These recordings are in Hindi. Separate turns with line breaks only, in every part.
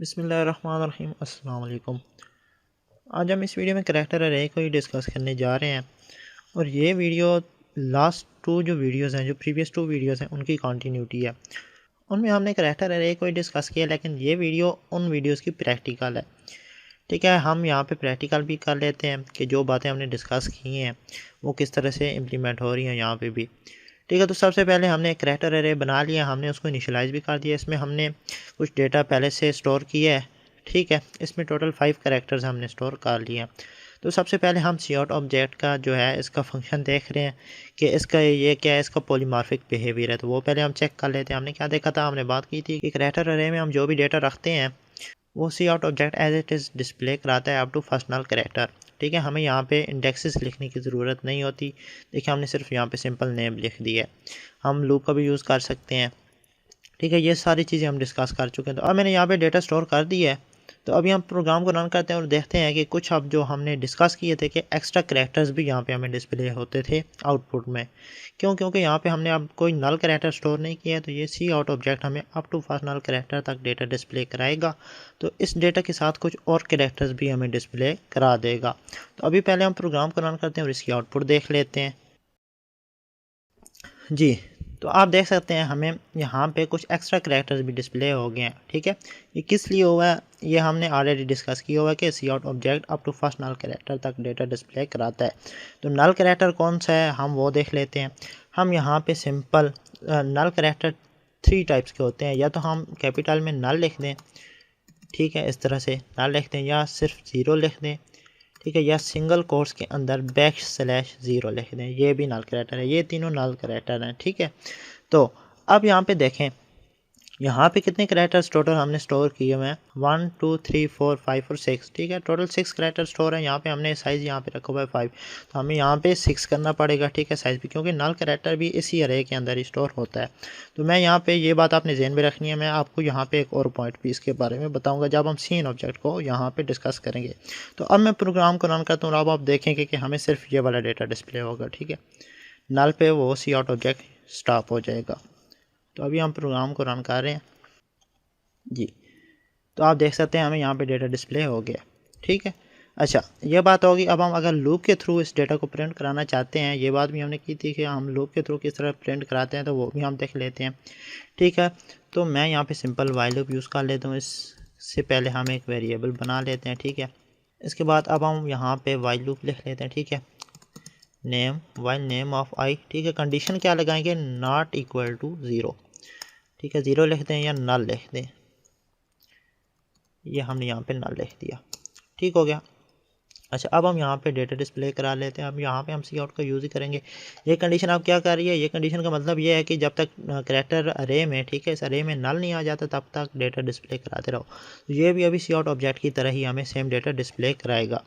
बिस्मिल्लाहिर्रहमानिर्रहीम अस्सलाम वालेकुम। आज हम इस वीडियो में करैक्टर अरे को ही डिस्कस करने जा रहे हैं और ये वीडियो लास्ट टू जो वीडियोस हैं, जो प्रीवियस टू वीडियोस हैं, उनकी कंटिन्यूटी है। उनमें हमने करैक्टर अरे को ही डिस्कस किया, लेकिन ये वीडियो उन वीडियोस की प्रैक्टिकल है। ठीक है, हम यहाँ पे प्रैक्टिकल भी कर लेते हैं कि जो बातें हमने डिस्कस की हैं वो किस तरह से इम्प्लीमेंट हो रही हैं यहाँ पे भी। ठीक है, तो सबसे पहले हमने एक करैक्टर अरे बना लिया, हमने उसको इनिशियलाइज़ भी कर दिया। इसमें हमने कुछ डेटा पहले से स्टोर किया है। ठीक है, इसमें टोटल 5 करैक्टर्स हमने स्टोर कर लिए हैं। तो सबसे पहले हम सी आउट ऑब्जेक्ट का जो है इसका फंक्शन देख रहे हैं कि इसका ये क्या है, इसका पॉलीमॉर्फिक बिहेवियर है। तो वो पहले हम चेक कर लेते हैं। हमने क्या देखा था, हमने बात की थी कि करैक्टर अरे में हम जो भी डेटा रखते हैं वो C out object as it is display कराता है up to first null character. ठीक है, हमें यहाँ पे इंडेक्सेस लिखने की ज़रूरत नहीं होती। देखिए, हमने सिर्फ यहाँ पे सिंपल नेम लिख दी है। हम लूप का भी यूज़ कर सकते हैं। ठीक है, ये सारी चीज़ें हम डिस्कस कर चुके हैं। तो अब मैंने यहाँ पे डेटा स्टोर कर दिया है। तो अभी हम प्रोग्राम को रन करते हैं और देखते हैं कि कुछ अब जो हमने डिस्कस किए थे कि एक्स्ट्रा करैक्टर्स भी यहाँ पे हमें डिस्प्ले होते थे आउटपुट में। क्योंकि यहाँ पे हमने अब कोई नल करैक्टर स्टोर नहीं किया है, तो ये सी आउट ऑब्जेक्ट हमें up to first null character तक डेटा डिस्प्ले कराएगा। तो इस डेटा के साथ कुछ और करैक्टर्स भी हमें डिस्प्ले करा देगा। तो अभी पहले हम प्रोग्राम को रन करते हैं और इसकी आउटपुट देख लेते हैं। जी, तो आप देख सकते हैं हमें यहाँ पे कुछ एक्स्ट्रा करैक्टर्स भी डिस्प्ले हो गए हैं। ठीक है, ये किस लिए हुआ है ये हमने ऑलरेडी डिस्कस किया हुआ है कि C out object up to first null character तक डेटा डिस्प्ले कराता है। तो नल करैक्टर कौन सा है हम वो देख लेते हैं। हम यहाँ पे सिंपल नल करैक्टर 3 टाइप्स के होते हैं। या तो हम कैपिटल में नल लिख दें, ठीक है, इस तरह से नल लिख दें, या सिर्फ ज़ीरो लिख दें, ठीक है, या सिंगल कोट्स के अंदर \0 लिख दें, ये भी नल करैक्टर है। ये तीनों नल करैक्टर हैं। ठीक है, तो अब यहाँ पे देखें, यहाँ पे कितने करैक्टर्स टोटल हमने स्टोर किए हुए हैं, 1 2 3 4 5 और 6। ठीक है, टोटल 6 करैक्टर स्टोर है। यहाँ पे हमने साइज़ यहाँ पे रखा हुआ है 5, तो हमें यहाँ पे 6 करना पड़ेगा। ठीक है, साइज़ भी, क्योंकि नल करैक्टर भी इसी अरे के अंदर ही स्टोर होता है। तो मैं यहाँ पे ये बात आपने ज़हन में रखनी है। मैं आपको यहाँ पे एक और पॉइंट भी इसके बारे में बताऊँगा जब हम सीन ऑब्जेक्ट को यहाँ पर डिस्कस करेंगे। तो अब मैं प्रोग्राम को रन करता हूँ और अब आप देखेंगे कि हमें सिर्फ ये वाला डेटा डिस्प्ले होगा। ठीक है, नल पे वो सी आउट ऑब्जेक्ट स्टॉप हो जाएगा। तो अभी हम प्रोग्राम को रन कर रहे हैं जी। तो आप देख सकते हैं हमें यहाँ पे डेटा डिस्प्ले हो गया। ठीक है, अच्छा, ये बात होगी। अब हम अगर लूप के थ्रू इस डेटा को प्रिंट कराना चाहते हैं, ये बात भी हमने की थी कि हम लूप के थ्रू किस तरह प्रिंट कराते हैं, तो वो भी हम देख लेते हैं। ठीक है, तो मैं यहाँ पे सिंपल वाइल लूप यूज़ कर लेता हूँ। इससे पहले हम एक वेरिएबल बना लेते हैं। ठीक है, इसके बाद अब हम यहाँ पे वाइल लूप लिख लेते हैं। ठीक है, नेम वाइल नेम ऑफ आई। ठीक है, कंडीशन क्या लगाएंगे, नॉट इक्वल टू 0। ठीक है, 0 लिख दें या नल लिख दें। ये हमने यहाँ पे नल लिख दिया। ठीक हो गया। अच्छा, अब हम यहाँ पे डेटा डिस्प्ले करा लेते हैं। अब यहाँ पे हम सी आउट का यूज़ ही करेंगे। ये कंडीशन आप क्या कर रही है, ये कंडीशन का मतलब ये है कि जब तक करैक्टर अरे में, ठीक है, इस अरे में नल नहीं आ जाता तब तक डेटा डिस्प्ले कराते रहो। तो ये भी अभी सी आउट ऑब्जेक्ट की तरह ही हमें सेम डेटा डिस्प्ले कराएगा।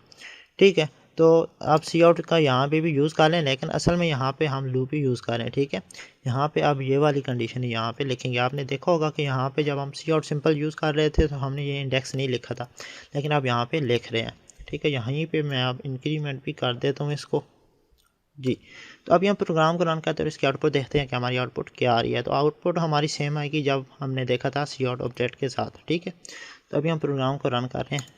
ठीक है, तो आप सी आउट का यहाँ पे भी यूज़ कर लें, लेकिन असल में यहाँ पे हम लूप ही यूज़ कर रहे हैं। ठीक है, यहाँ पे अब ये वाली कंडीशन ही यहाँ पे लिखेंगे। आपने देखा होगा कि यहाँ पे जब हम सी आउट सिंपल यूज़ कर रहे थे तो हमने ये इंडेक्स नहीं लिखा था, लेकिन अब यहाँ पे लिख रहे हैं। ठीक है, यहीं पे मैं अब इंक्रीमेंट भी कर देता हूँ इसको जी। तो अब यहाँ प्रोग्राम को रन करते हैं और इसकी आउटपुट देखते हैं कि हमारी आउटपुट क्या आ रही है। तो आउटपुट हमारी सेम आएगी जब हमने देखा था सी आउट ऑब्जेक्ट के साथ। ठीक है, तो अभी हम प्रोग्राम को रन कर रहे हैं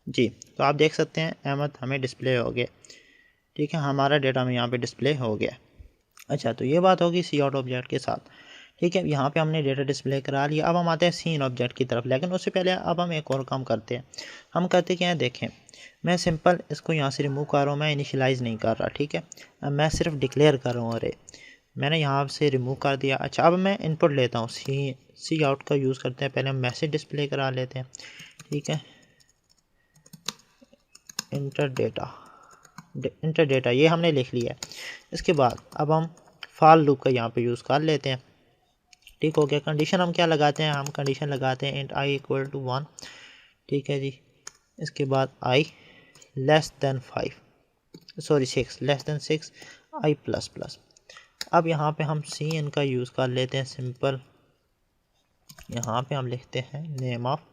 जी। तो आप देख सकते हैं अहमद हमें डिस्प्ले हो गया। ठीक है, हमारा डेटा में यहाँ पे डिस्प्ले हो गया। अच्छा, तो ये बात होगी सी आउट ऑब्जेक्ट के साथ। ठीक है, यहाँ पे हमने डेटा डिस्प्ले करा लिया। अब हम आते हैं सीन ऑब्जेक्ट की तरफ, लेकिन उससे पहले अब हम एक और काम करते हैं। हम करते क्या है, देखें, मैं सिंपल इसको यहाँ से रिमूव कर रहा हूँ, मैं इनिशियलाइज़ नहीं कर रहा। ठीक है, अब मैं सिर्फ डिक्लेयर कर रहा हूँ अरे, मैंने यहाँ से रिमूव कर दिया। अच्छा, अब मैं इनपुट लेता हूँ, सी आउट का यूज़ करते हैं। पहले हम मैसेज डिस्प्ले करा लेते हैं। ठीक है, इंटर डेटा ये हमने लिख लिया है। इसके बाद अब हम फॉर लूप का यहाँ पे यूज़ कर लेते हैं। ठीक हो गया। कंडीशन हम क्या लगाते हैं, हम कंडीशन लगाते हैं इंट आई इक्वल टू 1। ठीक है जी, इसके बाद आई लेस देन 6 लेस देन 6 आई प्लस प्लस। अब यहाँ पे हम सी एन का यूज़ कर लेते हैं सिंपल। यहाँ पे हम लिखते हैं नेम ऑफ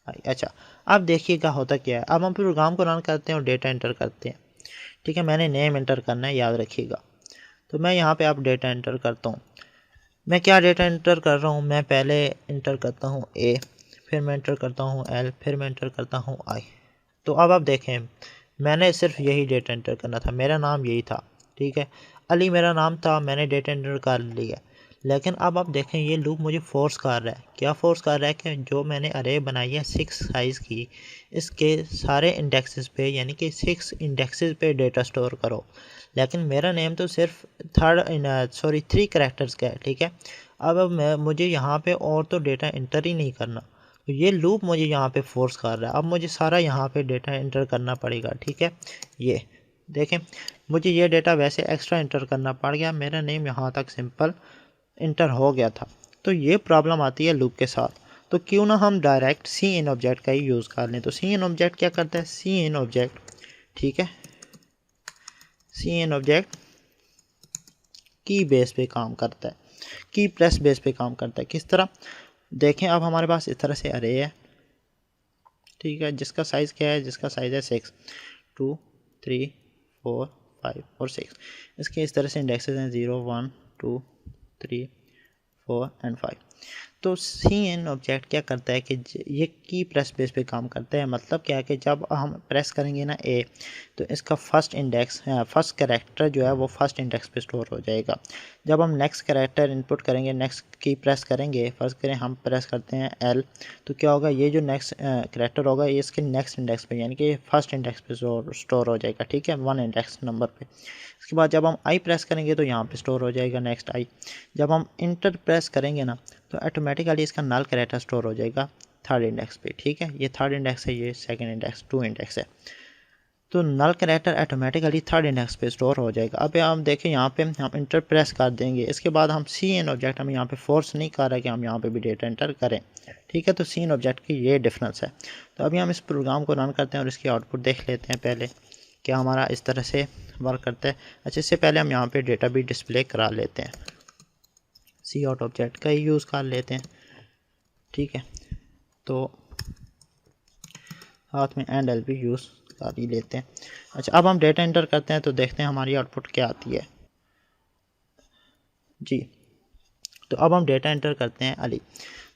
आई। अच्छा, अब देखिएगा होता क्या है। अब हम प्रोग्राम को रन करते हैं और डेटा एंटर करते हैं। ठीक है, मैंने नेम एंटर करना है, याद रखिएगा। तो मैं यहाँ पे अब डेटा एंटर करता हूँ। मैं क्या डेटा एंटर कर रहा हूँ, मैं पहले एंटर करता हूँ ए, फिर मैं एंटर करता हूँ L, फिर मैं एंटर करता हूँ I। तो अब आप देखें, मैंने सिर्फ यही डेटा एंटर करना था, मेरा नाम यही था, ठीक है, अली मेरा नाम था, मैंने डेटा एंटर कर लिया। लेकिन अब आप देखें ये लूप मुझे फोर्स कर रहा है, क्या फोर्स कर रहा है कि जो मैंने अरे बनाई है 6 साइज़ की, इसके सारे इंडेक्सेस पे, यानी कि 6 इंडेक्सेस पे डेटा स्टोर करो। लेकिन मेरा नेम तो सिर्फ 3 करैक्टर्स का है, ठीक है। अब मुझे यहाँ पे और तो डेटा एंटर ही नहीं करना, तो ये लूप मुझे यहाँ पे फोर्स कर रहा है। अब मुझे सारा यहाँ पे डेटा एंटर करना पड़ेगा, ठीक है। ये देखें, मुझे ये डेटा वैसे एक्स्ट्रा एंटर करना पड़ गया, मेरा नेम यहाँ तक सिंपल इंटर हो गया था। तो ये प्रॉब्लम आती है लूप के साथ। तो क्यों ना हम डायरेक्ट सी इन ऑब्जेक्ट का ही यूज़ कर लें। तो सी इन ऑब्जेक्ट क्या करता है, सी इन ऑब्जेक्ट, ठीक है, सी इन ऑब्जेक्ट की बेस पे काम करता है, की प्रेस बेस पे काम करता है। किस तरह, देखें अब हमारे पास इस तरह से अरे है, ठीक है, जिसका साइज़ क्या है, जिसका साइज़ है 6, 2, 3, 4, 5 और 6। इसके इस तरह से इंडेक्सेस हैं 0, 1, 2, 3, 4 एंड 5। तो सी एन ऑब्जेक्ट क्या करता है कि ये की प्रेस बेस पे काम करता है। मतलब क्या है कि जब हम प्रेस करेंगे ना ए, तो इसका फर्स्ट कैरेक्टर जो है वो फर्स्ट इंडेक्स पे स्टोर हो जाएगा। जब हम नेक्स्ट कैरेक्टर इनपुट करेंगे, नेक्स्ट की प्रेस करेंगे, फर्स्ट करें हम प्रेस करते हैं एल, तो क्या होगा, ये जो नेक्स्ट कैरेक्टर होगा ये इसके नेक्स्ट इंडेक्स पे, यानी कि फर्स्ट इंडेक्स पे स्टोर हो जाएगा, ठीक है, 1 इंडेक्स नंबर पे। इसके बाद जब हम आई प्रेस करेंगे तो यहाँ पे स्टोर हो जाएगा नेक्स्ट आई। जब हम इंटर प्रेस करेंगे ना तो ऑटोमेटिकली इसका नल कैरेक्टर स्टोर हो जाएगा 3rd इंडेक्स पे, ठीक है। ये 3rd इंडेक्स है, ये 2nd इंडेक्स, 2 इंडेक्स है। तो null character automatically 3rd index पे स्टोर हो जाएगा। अब हम देखें यहाँ पे हम इंटर प्रेस कर देंगे, इसके बाद हम सी एन ऑब्जेक्ट हम यहाँ पे फोर्स नहीं कर रहा कि हम यहाँ पे भी डेटा एंटर करें, ठीक है। तो सी एन ऑब्जेक्ट की ये डिफरेंस है। तो अभी हम इस प्रोग्राम को रन करते हैं और इसकी आउटपुट देख लेते हैं पहले क्या हमारा इस तरह से वर्क करता है। अच्छा, इससे पहले हम यहाँ पे डेटा भी डिस्प्ले करा लेते हैं, सी आउट ऑब्जेक्ट का ही यूज़ कर लेते हैं, ठीक है। तो साथ में एंड एल भी यूज़ कर ही लेते हैं। अच्छा, अब हम डेटा एंटर करते हैं तो देखते हैं हमारी आउटपुट क्या आती है जी। तो अब हम डेटा एंटर करते हैं अली।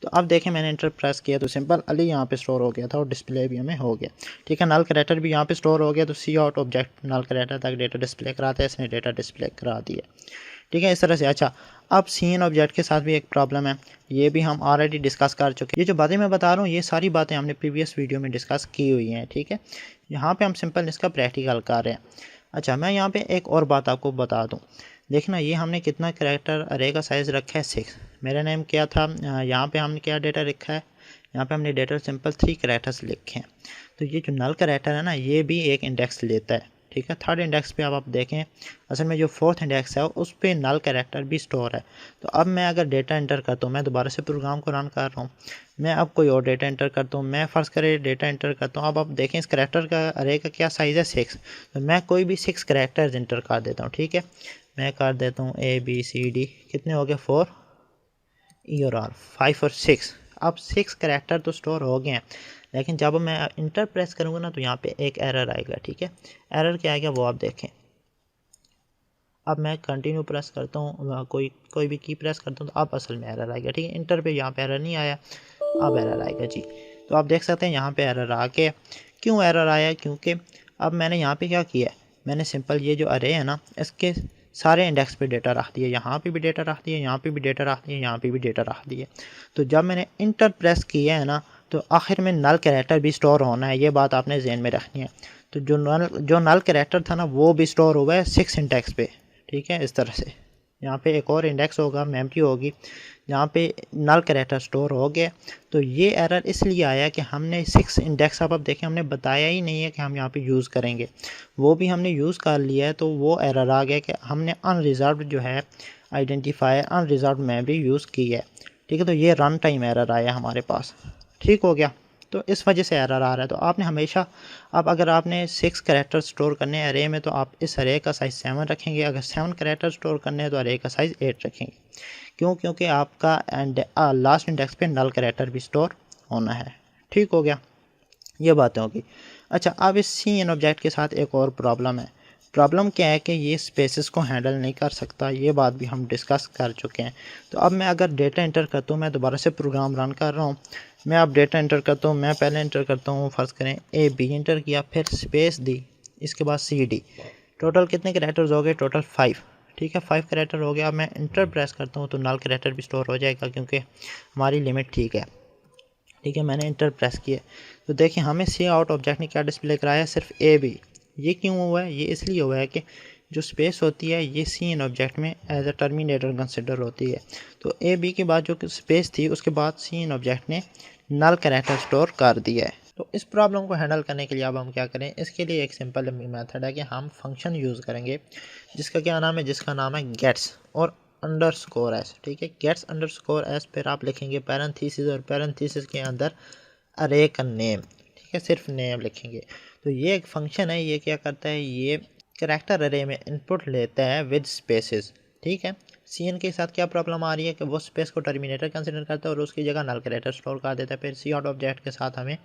तो अब देखें मैंने एंटर प्रेस किया तो सिंपल अली यहाँ पे स्टोर हो गया था और डिस्प्ले भी हमें हो गया, ठीक है। नल कैरेक्टर भी यहाँ पे स्टोर हो गया। तो सी आउट ऑब्जेक्ट नल कैरेक्टर तक डेटा डिस्प्ले कराता है, इसने डेटा डिस्प्ले करा दिया, ठीक है, इस तरह से। अच्छा, अब सी एन ऑब्जेक्ट के साथ भी एक प्रॉब्लम है, ये भी हम ऑलरेडी डिस्कस कर चुके हैं। ये जो बातें मैं बता रहा हूँ ये सारी बातें हमने प्रीवियस वीडियो में डिस्कस की हुई हैं, ठीक है। यहाँ पे हम सिंपल इसका प्रैक्टिकल कर रहे हैं। अच्छा, मैं यहाँ पे एक और बात आपको बता दूँ, देखना ये हमने कितना कैरेक्टर अरे का साइज़ रखा है 6। मेरा नेम क्या था, यहाँ पे हमने क्या डेटा रखा है, यहाँ पे हमने डेटा सिंपल 3 कैरेक्टर्स लिखे हैं। तो ये जो नल कैरेक्टर है ना ये भी एक इंडेक्स लेता है, ठीक है। 3rd इंडेक्स पे अब आप देखें, असल में जो 4th इंडेक्स है उस पर नल कैरेक्टर भी स्टोर है। तो अब मैं अगर डेटा एंटर करता हूँ, मैं दोबारा से प्रोग्राम को रन कर रहा हूँ, मैं अब कोई और डेटा एंटर करता हूँ, मैं फ़र्ज़ करे डेटा एंटर करता हूँ। अब आप देखें इस कैरेक्टर का अरे का क्या साइज़ है 6, तो मैं कोई भी 6 कैरेक्टर्स एंटर कर देता हूँ, ठीक है। मैं कर देता हूँ ABCD, कितने हो गए 4 E और R, 5 और 6। अब 6 कैरेक्टर तो स्टोर हो गए हैं, लेकिन जब मैं इंटर प्रेस करूँगा ना तो यहाँ पे एक एरर आएगा, ठीक है। एरर क्या आएगा वो आप देखें। अब मैं कंटिन्यू प्रेस करता हूँ, कोई भी की प्रेस करता हूँ तो अब असल में एरर आएगा, ठीक है। इंटर पे यहाँ पे एरर नहीं आया, अब एरर आएगा जी। तो आप देख सकते हैं यहाँ पे एरर आ गया। क्यों एरर आया, क्योंकि अब मैंने यहाँ पे क्या किया है, मैंने सिंपल ये जो अरे है ना इसके सारे इंडेक्स पे डेटा रख दिया, यहाँ पे भी डेटा रख दिया, यहाँ पे भी डेटा रख दिया, यहाँ पे भी डेटा रख दिया। तो जब मैंने इंटर प्रेस किया है ना तो आखिर में नल कैरेक्टर भी स्टोर होना है, ये बात आपने जहन में रखनी है। तो जो नल कैरेक्टर था ना वो भी स्टोर हुआ है 6 इंडेक्स पे, ठीक है। इस तरह से यहाँ पे एक और इंडेक्स होगा, मेमोरी होगी, जहाँ पे नल कैरेक्टर स्टोर हो गया। तो ये एरर इसलिए आया कि हमने 6 इंडेक्स, अब देखें हमने बताया ही नहीं है कि हम यहाँ पे यूज़ करेंगे, वो भी हमने यूज़ कर लिया है। तो वो एरर आ गया कि हमने अनरिजर्व्ड जो है आइडेंटिफायर अनरिजर्व्ड मेमोरी यूज़ की है, ठीक है। तो ये रन टाइम एरर आया हमारे पास, ठीक हो गया। तो इस वजह से एरर आ रहा है। तो आपने हमेशा, अब अगर आपने 6 कैरेक्टर स्टोर करने हैं अरे में तो आप इस अरे का साइज़ 7 रखेंगे, अगर 7 कैरेक्टर स्टोर करने हैं तो अरे का साइज़ 8 रखेंगे। क्यों, क्योंकि आपका लास्ट इंडेक्स पे नल कैरेक्टर भी स्टोर होना है, ठीक हो गया, ये बातें होगी। अच्छा, अब इस सी एन ऑब्जेक्ट के साथ एक और प्रॉब्लम है, प्रॉब्लम क्या है कि ये स्पेसेस को हैंडल नहीं कर सकता, ये बात भी हम डिस्कस कर चुके हैं। तो अब मैं अगर डेटा इंटर करता हूँ, मैं दोबारा से प्रोग्राम रन कर रहा हूँ, मैं अब डेटा इंटर करता हूँ, मैं पहले इंटर करता हूँ, फ़र्ज़ करें AB इंटर किया, फिर स्पेस दी, इसके बाद CD, टोटल कितने कैरेक्टर्स हो गए? टोटल 5। ठीक है, 5 कैरेक्टर हो गया। अब मैं इंटर प्रेस करता हूँ तो नल कैरेक्टर भी स्टोर हो जाएगा क्योंकि हमारी लिमिट ठीक है। ठीक है, मैंने इंटर प्रेस किया तो देखिए हमें सी आउट ऑब्जेक्ट ने क्या डिस्प्ले कराया है? सिर्फ AB। ये क्यों हुआ है? ये इसलिए हुआ है कि जो स्पेस होती है ये सी इन ऑब्जेक्ट में एज अ टर्मिनेटर कंसिडर होती है। तो AB के बाद जो स्पेस थी उसके बाद सी इन ऑब्जेक्ट ने नल कैरेक्टर स्टोर कर दिया है। तो इस प्रॉब्लम को हैंडल करने के लिए अब हम क्या करें? इसके लिए एक सिंपल मेथड है कि हम फंक्शन यूज़ करेंगे जिसका क्या नाम है? जिसका नाम है गेट्स और अंडरस्कोर एस। ठीक है, गेट्स अंडरस्कोर एस, फिर आप लिखेंगे पैरेंथेसिस और पैरेंथेसिस के अंदर अरे का नेम। ठीक है, सिर्फ नेम लिखेंगे। तो ये एक फंक्शन है, ये क्या करता है? ये करैक्टर अरे में इनपुट लेता है विद स्पेसेस। ठीक है, CN के साथ क्या प्रॉब्लम आ रही है कि वो स्पेस को टर्मिनेटर कंसिडर करता है और उसकी जगह नल कैरेक्टर स्टोर कर देता है। फिर सी आउट ऑब्जेक्ट के साथ हमें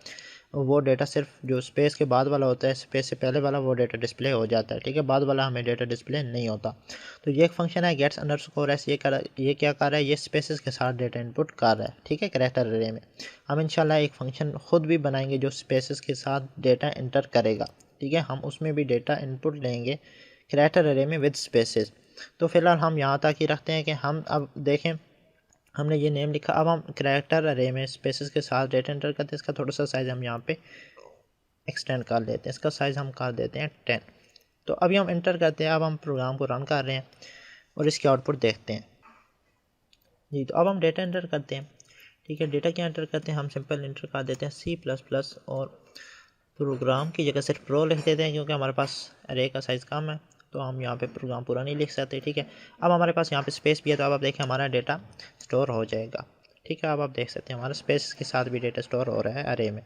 वो डेटा सिर्फ जो स्पेस के बाद वाला होता है, स्पेस से पहले वाला, वो डेटा डिस्प्ले हो जाता है। ठीक है, बाद वाला हमें डेटा डिस्प्ले नहीं होता। तो ये एक फंक्शन है गेट्स अंडरस्कोर एस। ये क्या कर रहा है? ये स्पेसेस के साथ डेटा इनपुट कर रहा है। ठीक है, कैरेक्टर अरे में हम इंशाल्लाह एक फंक्शन खुद भी बनाएंगे जो स्पेसेस के साथ डेटा इंटर करेगा। ठीक है, हम उसमें भी डेटा इनपुट लेंगे कैरेक्टर अरे में विद स्पेसेस। तो फिलहाल हम यहाँ तक ही रखते हैं कि हम अब देखें हमने ये नेम लिखा। अब हम कैरेक्टर अरे में स्पेसेस के साथ डेटा एंटर करते हैं। इसका थोड़ा सा साइज़ हम यहाँ पे एक्सटेंड कर लेते हैं, इसका साइज़ हम कर देते हैं 10। तो अभी हम एंटर करते हैं। अब हम प्रोग्राम को रन कर रहे हैं और इसकी आउटपुट देखते हैं जी। तो अब हम डेटा एंटर करते हैं। ठीक है, डेटा क्या एंटर करते हैं? हम सिंपल एंटर कर देते हैं C++ और प्रोग्राम की जगह सिर्फ प्रो लिख देते हैं क्योंकि हमारे पास अरे का साइज़ कम है तो हम यहाँ पे प्रोग्राम पूरा नहीं लिख सकते। ठीक है, अब हमारे पास यहाँ पे स्पेस भी है तो अब आप देखें हमारा डेटा स्टोर हो जाएगा। ठीक है, अब आप देख सकते हैं हमारा स्पेस के साथ भी डेटा स्टोर हो रहा है अरे में।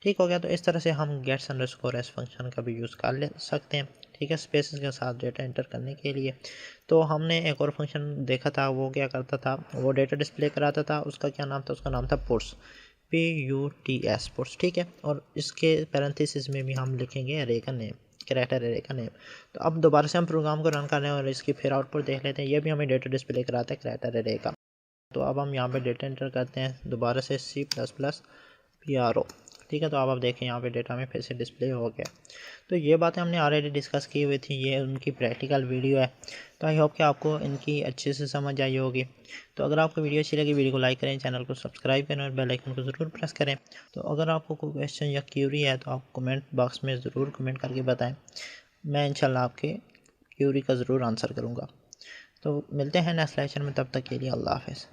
ठीक हो गया। तो इस तरह से हम गेट्स अंडरस्कोर एस फंक्शन का भी यूज़ कर ले सकते हैं। ठीक है, स्पेसेस के साथ डेटा एंटर करने के लिए। तो हमने एक और फंक्शन देखा था, वो क्या करता था? वो डेटा डिस्प्ले कराता था। उसका क्या नाम था? उसका नाम था पुट्स, PUTS, पुट्स। ठीक है, और इसके पैरेंथेसिस में भी हम लिखेंगे अरे का नेम, कैरेक्टर अरे का नेम। तो अब दोबारा से हम प्रोग्राम को रन कर रहे हैं और इसकी फिर आउटपुट देख लेते हैं। ये भी हमें डेटा डिस्प्ले कराता है कैरेक्टर अरे का। तो अब हम यहाँ पे डेटा एंटर करते हैं दोबारा से C++ PRO। ठीक है, तो अब देखें यहाँ पे डेटा में फिर से डिस्प्ले हो गया। तो ये बातें हमने ऑलरेडी डिस्कस की हुई थी, ये उनकी प्रैक्टिकल वीडियो है। तो आई होप कि आपको इनकी अच्छे से समझ आई होगी। तो अगर आपको वीडियो अच्छी लगी, वीडियो को लाइक करें, चैनल को सब्सक्राइब करें और बेल आइकन को ज़रूर प्रेस करें। तो अगर आपको कोई क्वेश्चन या क्यूरी है तो आप कमेंट बॉक्स में ज़रूर कमेंट करके बताएँ, मैं इंशाल्लाह आपके क्यूरी का ज़रूर आंसर करूँगा। तो मिलते हैं नेक्स्ट लेक्चर में, तब तक के लिए अल्लाह हाफ़िज़।